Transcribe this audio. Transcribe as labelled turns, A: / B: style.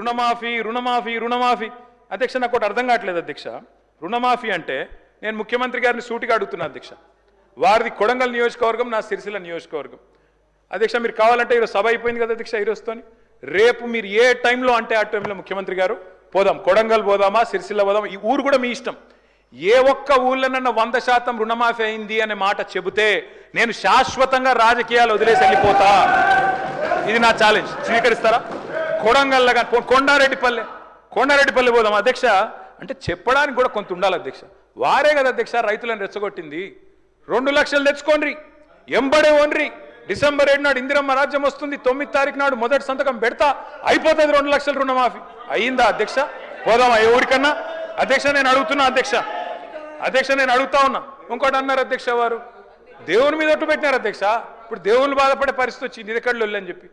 A: రుణమాఫీ రుణమాఫీ రుణమాఫీ అధ్యక్ష నాకు ఒకటి అర్థం కావట్లేదు అధ్యక్ష రుణమాఫీ అంటే నేను ముఖ్యమంత్రి గారిని సూటిగా అడుగుతున్నా అధ్యక్ష వారిది కొడంగల్ నియోజకవర్గం నా సిరిసిల్ల నియోజకవర్గం అధ్యక్ష మీరు కావాలంటే ఈరోజు సభ అయిపోయింది కదా అధ్యక్ష ఈరోజుతోని రేపు మీరు ఏ టైంలో అంటే ఆ టైంలో ముఖ్యమంత్రి గారు పోదాం కొడంగల్ పోదామా సిరిసిల్ల పోదామా ఈ ఊరు కూడా మీ ఇష్టం ఏ ఒక్క ఊళ్ళోనన్నా 100% రుణమాఫీ అయింది అనే మాట చెబితే నేను శాశ్వతంగా రాజకీయాలు వదిలేసి వెళ్ళిపోతా ఇది నా ఛాలెంజ్ స్వీకరిస్తారా కొడంగల్లో కానీ కొండారెడ్డిపల్లి పోదాం అధ్యక్ష అంటే చెప్పడానికి కూడా కొంత ఉండాలి అధ్యక్ష వారే కదా అధ్యక్ష రైతులను రెచ్చగొట్టింది 2 లక్షలు తెచ్చుకోండి ఎంబడే ఓన్రి డిసెంబర్ 7 నాడు ఇందిరమ్మ రాజ్యం వస్తుంది 9 తారీఖు నాడు మొదటి సంతకం పెడతా అయిపోతుంది 2 లక్షల రుణమాఫీ అయిందా అధ్యక్ష పోదామా ఏ ఊరికన్నా అధ్యక్ష నేను అడుగుతున్నా అధ్యక్ష నేను అడుగుతా ఉన్నా ఇంకోటి అన్నారు అధ్యక్ష వారు దేవుని మీద ఒట్టు పెట్టినారు అధ్యక్ష ఇప్పుడు దేవుని బాధపడే పరిస్థితి వచ్చింది ఇది ఎక్కడ అని చెప్పి